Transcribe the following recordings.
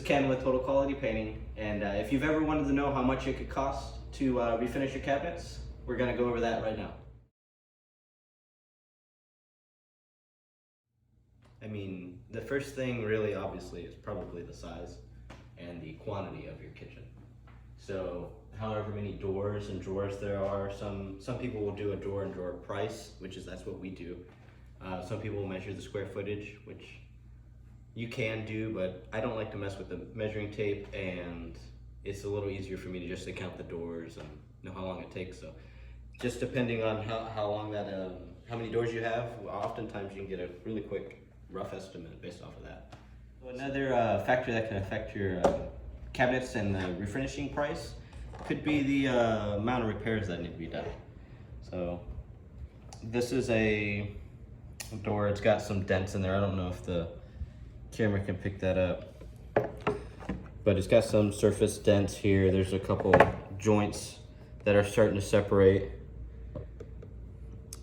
Ken with Total Quality Painting, and if you've ever wanted to know how much it could cost to refinish your cabinets, we're going to go over that right now. I mean, the first thing really obviously is probably the size and the quantity of your kitchen. So however many doors and drawers there are, some people will do a door and drawer price, that's what we do. Some people will measure the square footage, which you can do, but I don't like to mess with the measuring tape, and it's a little easier for me to just count the doors and know how long it takes. So just depending on how long that, how many doors you have, oftentimes you can get a really quick rough estimate based off of that. So another factor that can affect your cabinets and the refinishing price could be the amount of repairs that need to be done. So this is a door, it's got some dents in there. I don't know if the camera can pick that up, but it's got some surface dents here. There's a couple joints that are starting to separate.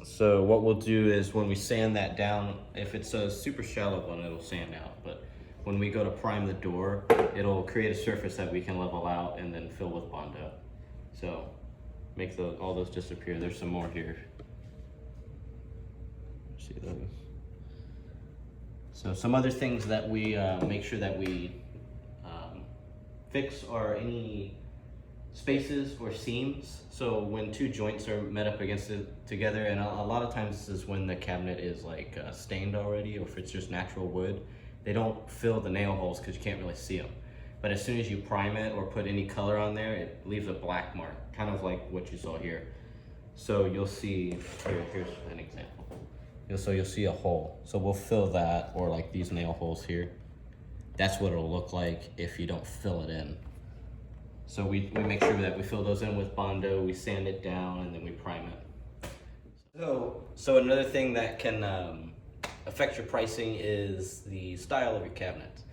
So what we'll do is when we sand that down, if it's a super shallow one, it'll sand out, but when we go to prime the door, it'll create a surface that we can level out and then fill with Bondo. So make all those disappear. There's some more here. See those? So some other things that we make sure that we fix are any spaces or seams. So when two joints are met up against it together, and a lot of times this is when the cabinet is like stained already, or if it's just natural wood, they don't fill the nail holes because you can't really see them. But as soon as you prime it or put any color on there, it leaves a black mark, kind of like what you saw here. So you'll see, here's an example. So you'll see a hole. So we'll fill that, or like these nail holes here. That's what it'll look like if you don't fill it in. So we make sure that we fill those in with Bondo, we sand it down, and then we prime it. So another thing that can affect your pricing is the style of your cabinet.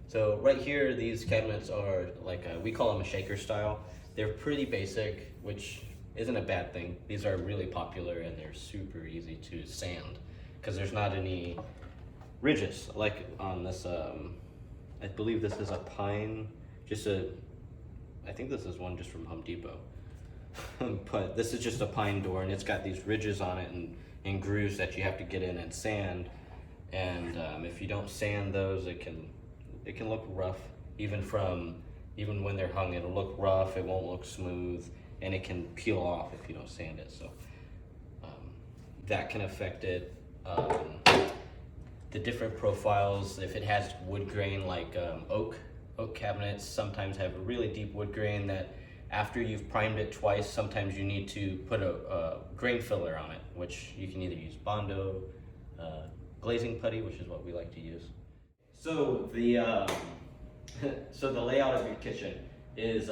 So right here, these cabinets are like, we call them a shaker style. They're pretty basic, which isn't a bad thing. These are really popular and they're super easy to sand because there's not any ridges. Like on this, I believe this is a pine, I think this is one just from Home Depot. But this is just a pine door, and it's got these ridges on it and grooves that you have to get in and sand. And if you don't sand those, it can look rough. Even when they're hung, it'll look rough. It won't look smooth, and it can peel off if you don't sand it. So that can affect it. The different profiles, if it has wood grain like oak cabinets sometimes have a really deep wood grain that after you've primed it twice, sometimes you need to put a grain filler on it, which you can either use Bondo, glazing putty, which is what we like to use. So the layout of your kitchen is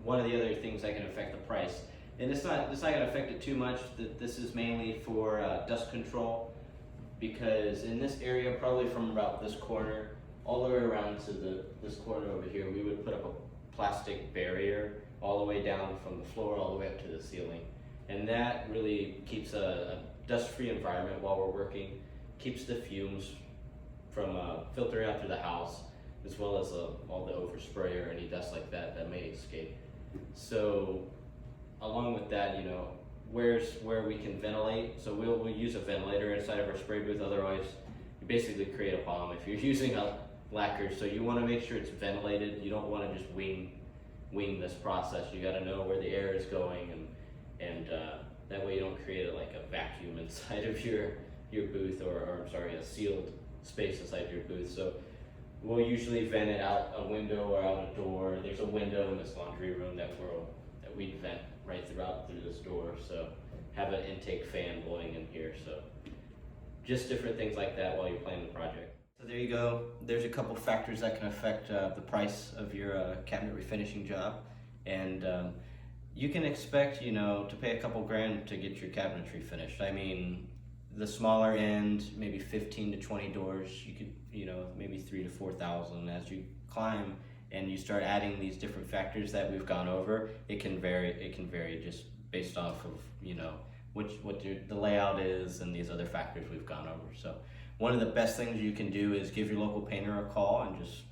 one of the other things that can affect the price. And it's not going to affect it too much. This is mainly for dust control, because in this area, probably from about this corner all the way around to this corner over here, we would put up a plastic barrier all the way down from the floor all the way up to the ceiling. And that really keeps a dust-free environment while we're working, keeps the fumes from filtering out through the house, as well as all the overspray or any dust like that may escape. So along with that, where we can ventilate, so we'll use a ventilator inside of our spray booth. Otherwise, you basically create a bomb if you're using a lacquer. So you want to make sure it's ventilated. You don't want to just wing this process. You got to know where the air is going, and that way you don't create a vacuum inside of your booth, or I'm sorry, a sealed space inside your booth. So we'll usually vent it out a window or out a door. There's a window in this laundry room that we vent right through this door. So have an intake fan blowing in here. So just different things like that while you're planning the project. So there you go. There's a couple factors that can affect the price of your cabinet refinishing job. And you can expect, to pay a couple grand to get your cabinetry finished. I mean, the smaller end, maybe 15 to 20 doors, you could, maybe 3,000 to 4,000. As you climb and you start adding these different factors that we've gone over, it can vary just based off of, what the layout is and these other factors we've gone over. So one of the best things you can do is give your local painter a call and just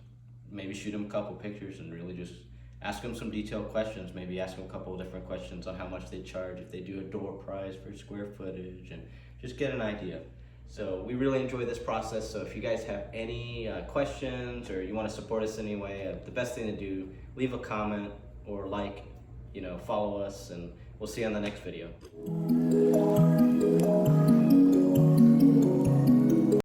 maybe shoot them a couple pictures and really just ask them some detailed questions. Maybe ask them a couple of different questions on how much they charge, if they do a door price for square footage, and just get an idea. So we really enjoy this process. So if you guys have any questions or you want to support us anyway, the best thing to do, leave a comment or like, follow us, and we'll see you on the next video.